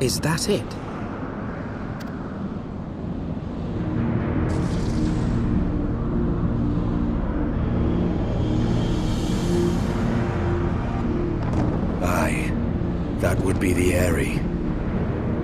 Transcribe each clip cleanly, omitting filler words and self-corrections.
Is that it? Aye, that would be the Eyrie.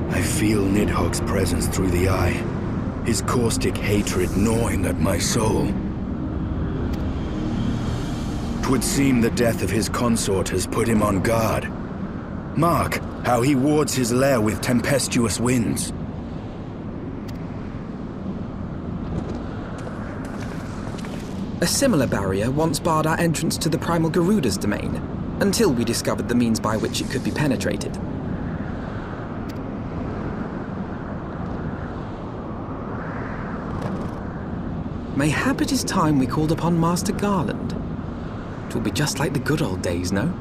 I feel Nidhogg's presence through the eye, his caustic hatred gnawing at my soul. 'Twould seem the death of his consort has put him on guard. Mark how he wards his lair with tempestuous winds. A similar barrier once barred our entrance to the Primal Garuda's domain, until we discovered the means by which it could be penetrated. Mayhap it is time we called upon Master Garland. It will be just like the good old days, no?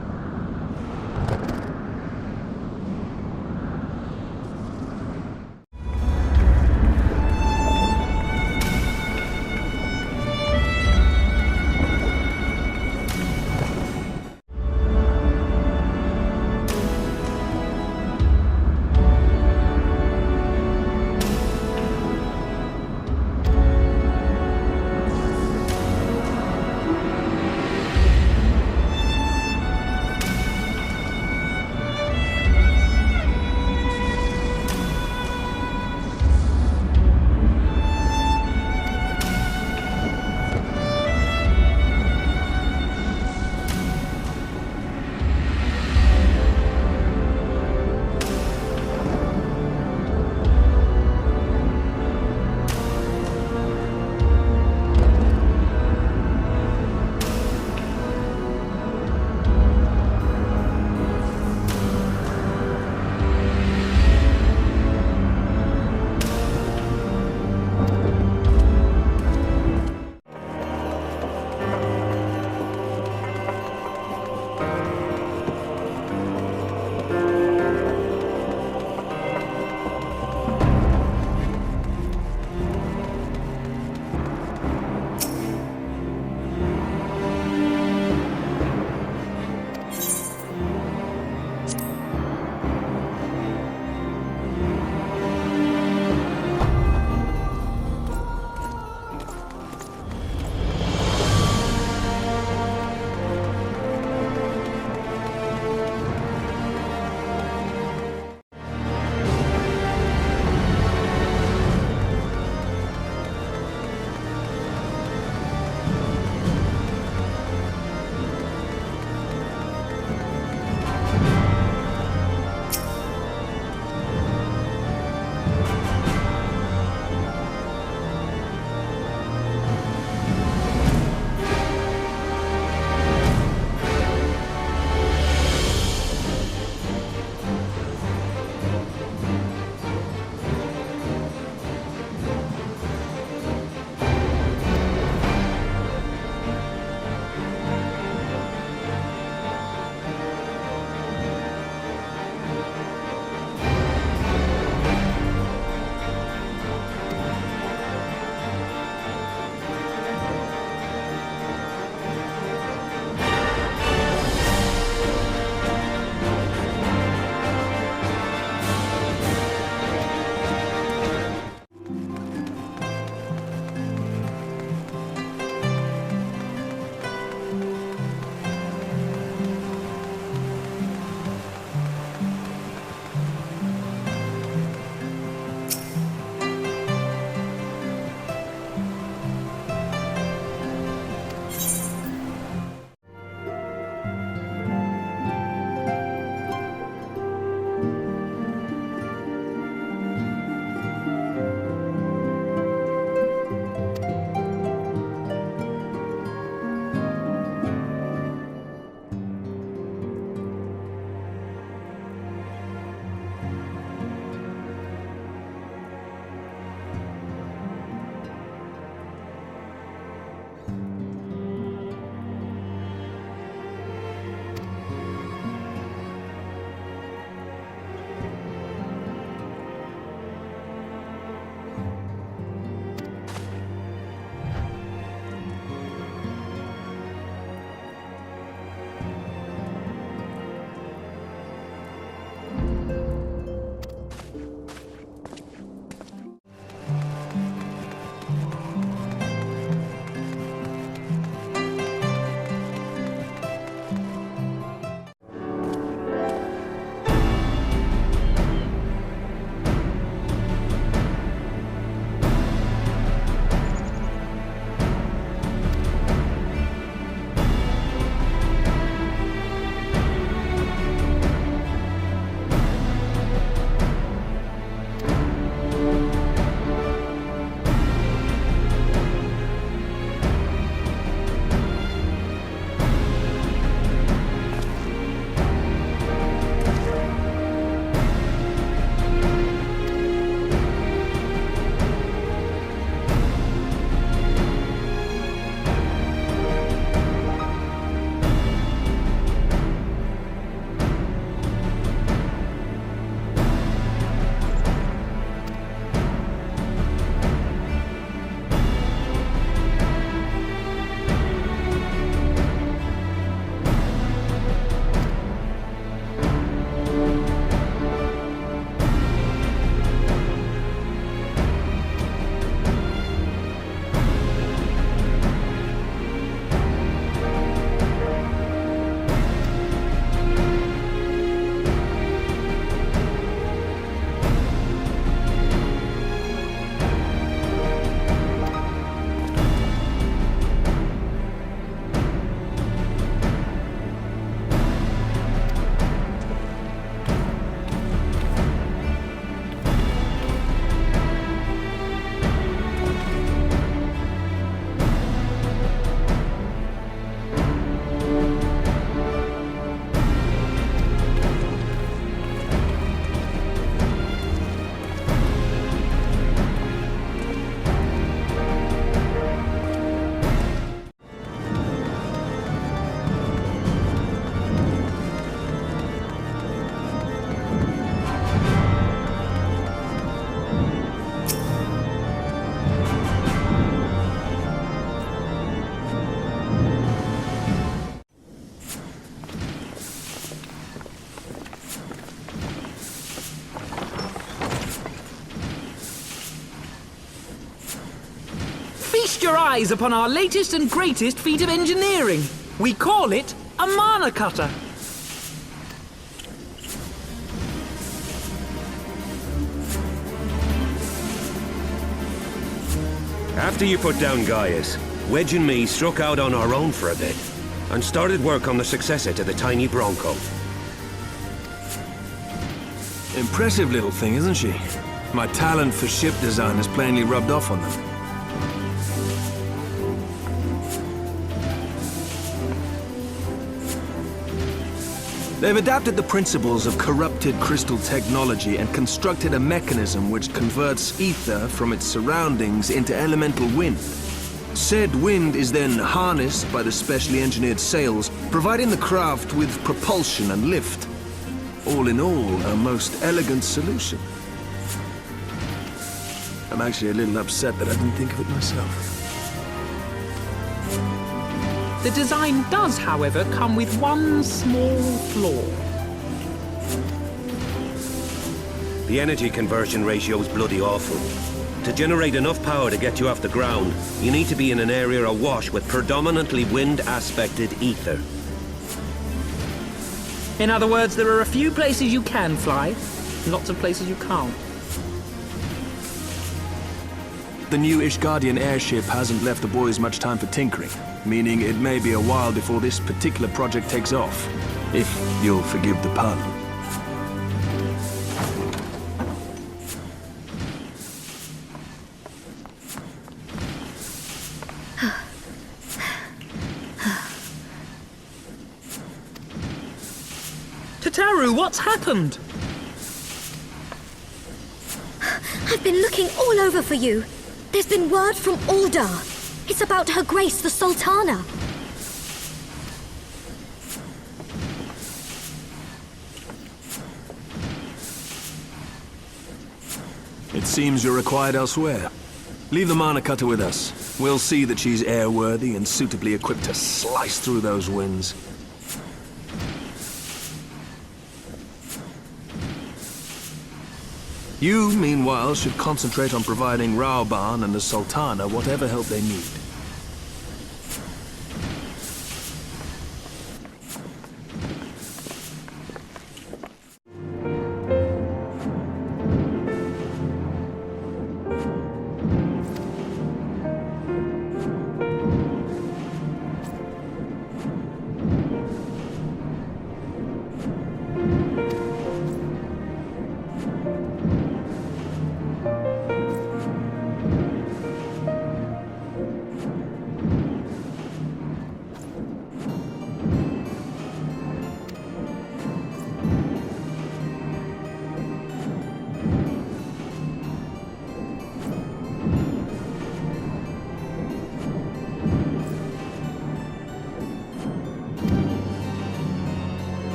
Feast your eyes upon our latest and greatest feat of engineering. We call it a mana cutter. After you put down Gaius, Wedge and me struck out on our own for a bit, and started work on the successor to the tiny Bronco. Impressive little thing, isn't she? My talent for ship design has plainly rubbed off on them. They've adapted the principles of corrupted crystal technology and constructed a mechanism which converts ether from its surroundings into elemental wind. Said wind is then harnessed by the specially engineered sails, providing the craft with propulsion and lift. All in all, a most elegant solution. I'm actually a little upset that I didn't think of it myself. The design does, however, come with one small flaw. The energy conversion ratio is bloody awful. To generate enough power to get you off the ground, you need to be in an area awash with predominantly wind-aspected ether. In other words, there are a few places you can fly, lots of places you can't. The new Ishgardian airship hasn't left the boys much time for tinkering, meaning it may be a while before this particular project takes off, if you'll forgive the pun. Tataru, what's happened? I've been looking all over for you. There's been word from Aldar. It's about Her Grace, the Sultana. It seems you're required elsewhere. Leave the mana cutter with us. We'll see that she's airworthy and suitably equipped to slice through those winds. You, meanwhile, should concentrate on providing Raoban and the Sultana whatever help they need.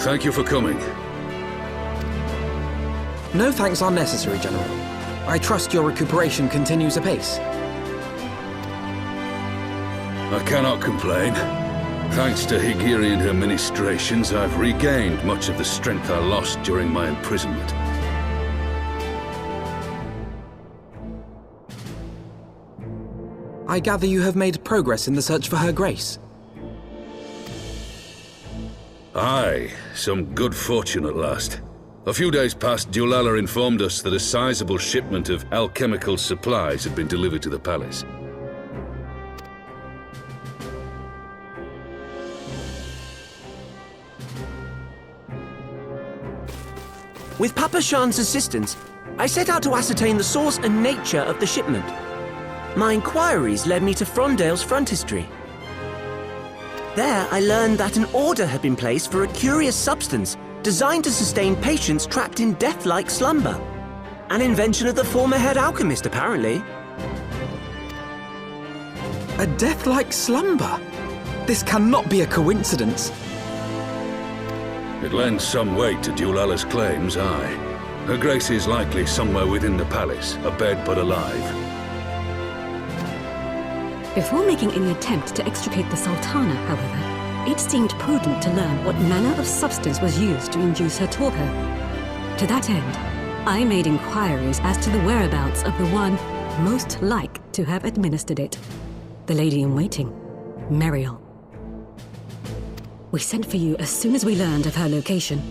Thank you for coming. No thanks are necessary, General. I trust your recuperation continues apace. I cannot complain. Thanks to Higiri her ministrations, I've regained much of the strength I lost during my imprisonment. I gather you have made progress in the search for Her Grace. Aye, some good fortune at last. A few days past, Dulala informed us that a sizable shipment of alchemical supplies had been delivered to the palace. With Papa Shan's assistance, I set out to ascertain the source and nature of the shipment. My inquiries led me to Frondale's frontistery. There, I learned that an order had been placed for a curious substance designed to sustain patients trapped in death-like slumber. An invention of the former head alchemist, apparently. A death-like slumber? This cannot be a coincidence. It lends some weight to Dulala's claims, aye. Her Grace is likely somewhere within the palace, abed but alive. Before making any attempt to extricate the Sultana, however, it seemed prudent to learn what manner of substance was used to induce her torpor. To that end, I made inquiries as to the whereabouts of the one most like to have administered it. The lady-in-waiting, Meriel. We sent for you as soon as we learned of her location.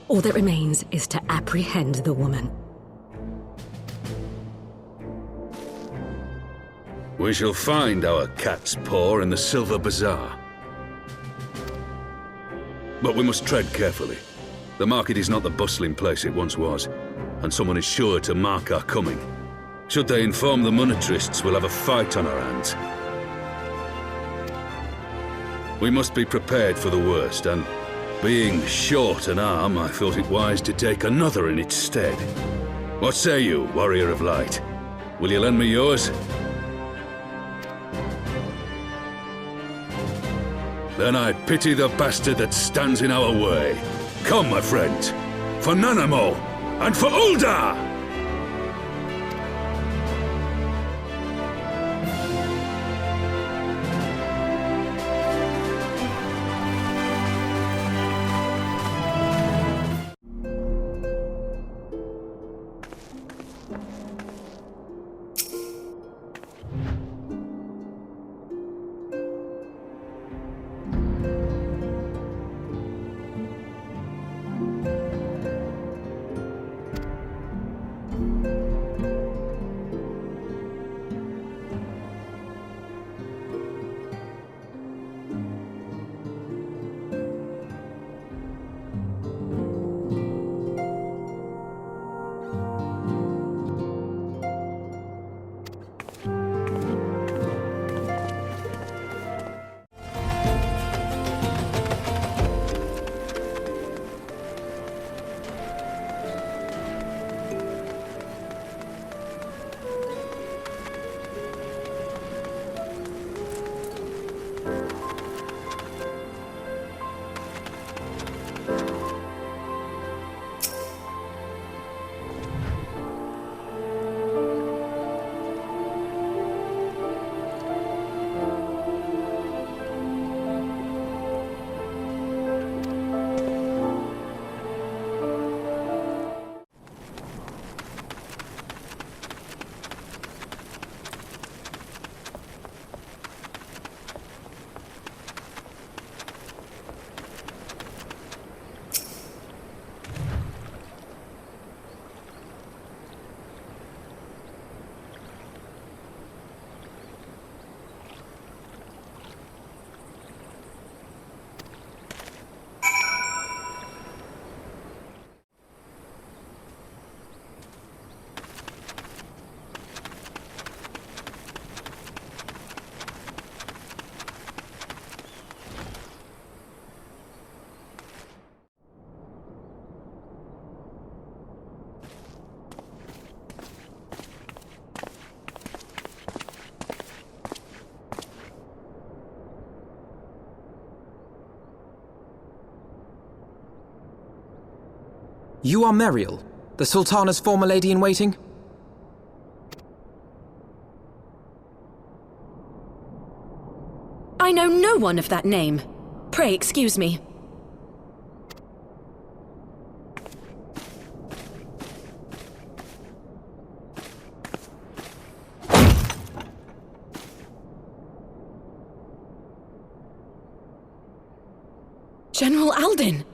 All that remains is to apprehend the woman. We shall find our cat's paw in the Silver Bazaar. But we must tread carefully. The market is not the bustling place it once was, and someone is sure to mark our coming. Should they inform the monetarists, we'll have a fight on our hands. We must be prepared for the worst, and being short an arm, I thought it wise to take another in its stead. What say you, Warrior of Light? Will you lend me yours? Then I pity the bastard that stands in our way. Come, my friends, for Nanamo, and for Ul'dah! You are Meriel, the Sultana's former lady-in-waiting? I know no one of that name. Pray excuse me. General Alden!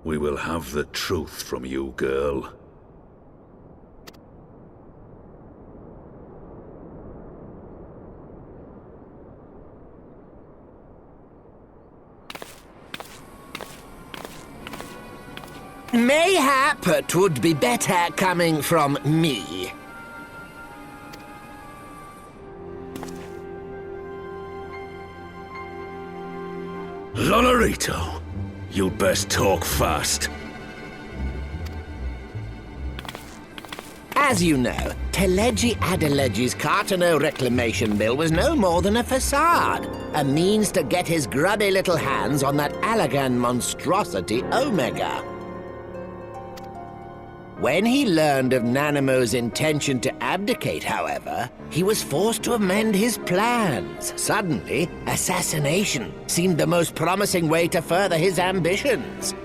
We will have the truth from you, girl. Mayhap it would be better coming from me. Lolorito, you'd best talk fast. As you know, Teleji Adeleji's Cartano reclamation bill was no more than a facade, a means to get his grubby little hands on that Allagan monstrosity Omega. When he learned of Nanamo's intention to abdicate, however, he was forced to amend his plans. Suddenly, assassination seemed the most promising way to further his ambitions.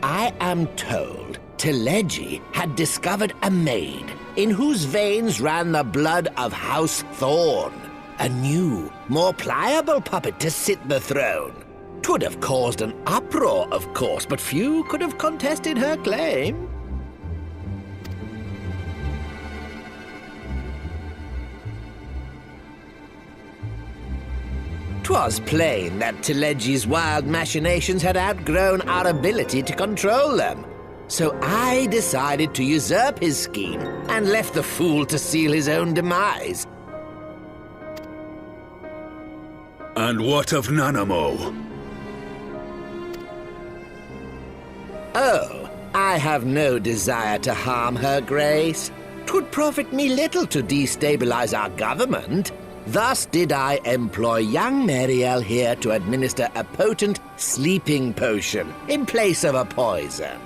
I am told Teleji had discovered a maid in whose veins ran the blood of House Thorn, a new, more pliable puppet to sit the throne. 'Twould have caused an uproar, of course, but few could have contested her claim. 'Twas plain that Teleji's wild machinations had outgrown our ability to control them. So I decided to usurp his scheme and left the fool to seal his own demise. And what of Nanamo? Oh, I have no desire to harm her grace. 'Twould profit me little to destabilize our government. Thus did I employ young Mariel here to administer a potent sleeping potion in place of a poison.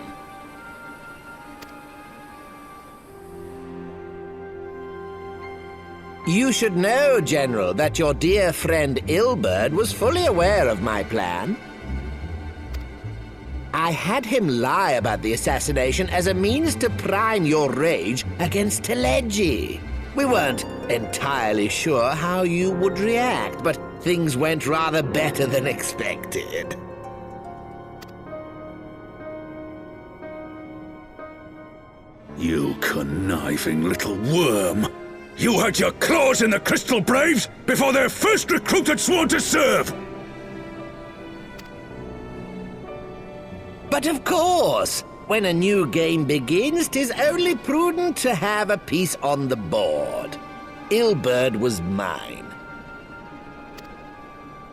You should know, General, that your dear friend Ilberd was fully aware of my plan. I had him lie about the assassination as a means to prime your rage against Teleji. We weren't entirely sure how you would react, but things went rather better than expected. You conniving little worm! You had your claws in the Crystal Braves before their first recruit had sworn to serve! But of course, when a new game begins, 'tis only prudent to have a piece on the board. Ilberd was mine.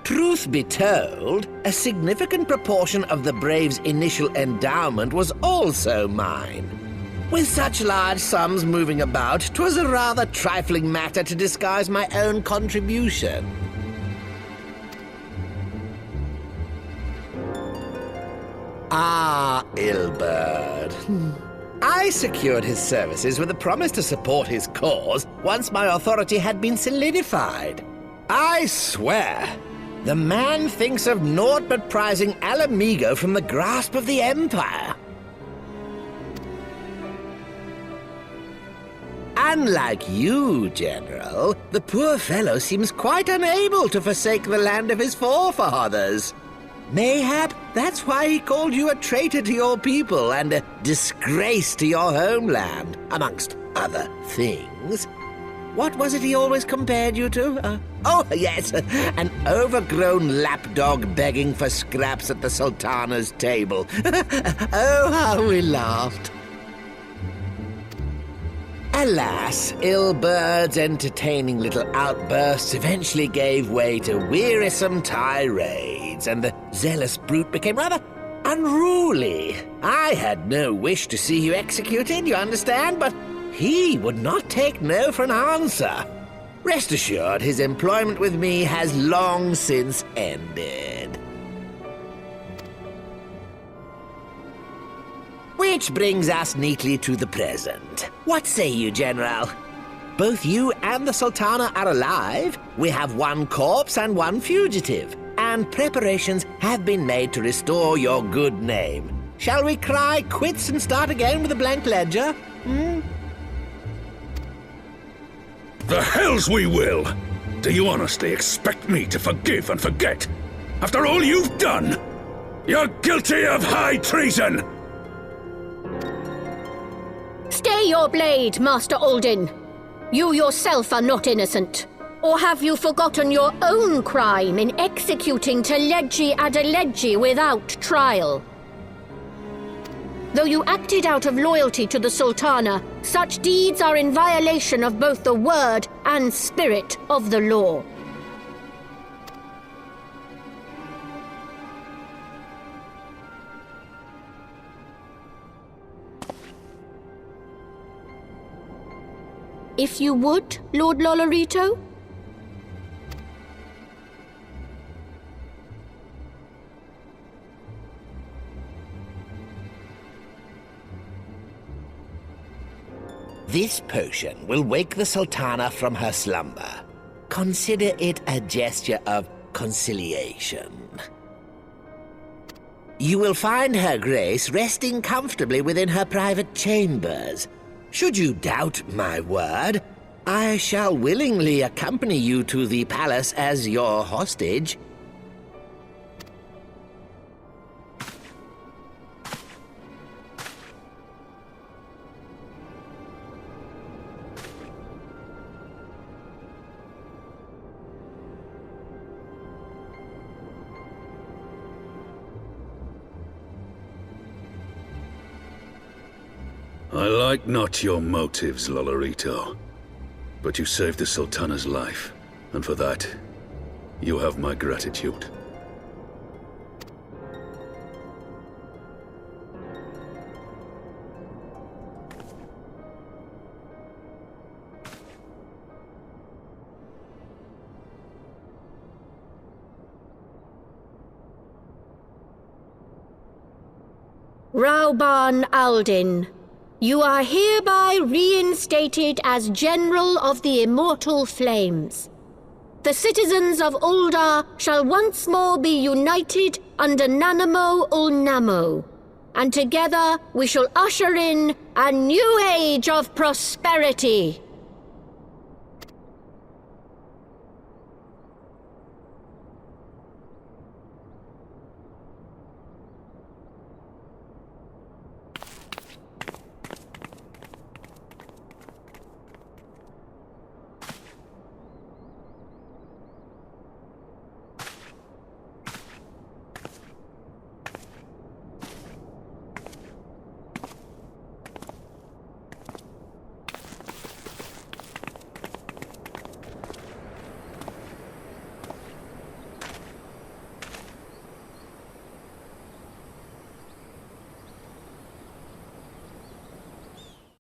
Truth be told, a significant proportion of the Braves' initial endowment was also mine. With such large sums moving about, 'twas a rather trifling matter to disguise my own contribution. Ah, Ilberd. I secured his services with a promise to support his cause once my authority had been solidified. I swear, the man thinks of naught but prizing Alamigo from the grasp of the Empire. Unlike you, General, the poor fellow seems quite unable to forsake the land of his forefathers. Mayhap that's why he called you a traitor to your people and a disgrace to your homeland, amongst other things. What was it he always compared you to? Oh, yes, an overgrown lapdog begging for scraps at the Sultana's table. Oh, how we laughed. Alas, Ilberd's entertaining little outbursts eventually gave way to wearisome tirades, and the zealous brute became rather unruly. I had no wish to see you executed, you understand, but he would not take no for an answer. Rest assured, his employment with me has long since ended. Which brings us neatly to the present. What say you, General? Both you and the Sultana are alive. We have one corpse and one fugitive, and preparations have been made to restore your good name. Shall we cry quits and start again with a blank ledger? The hells we will! Do you honestly expect me to forgive and forget? After all you've done? You're guilty of high treason! Stay your blade, Master Alden. You yourself are not innocent. Or have you forgotten your own crime in executing Teleji Adeleji without trial? Though you acted out of loyalty to the Sultana, such deeds are in violation of both the word and spirit of the law. If you would, Lord Lolorito? This potion will wake the Sultana from her slumber. Consider it a gesture of conciliation. You will find Her Grace resting comfortably within her private chambers. Should you doubt my word, I shall willingly accompany you to the palace as your hostage. I like not your motives, Lolorito. But you saved the Sultana's life, and for that, you have my gratitude. Rauban Aldin, you are hereby reinstated as General of the Immortal Flames. The citizens of Ul'dah shall once more be united under Nanamo Ul'Namo, and together we shall usher in a new age of prosperity.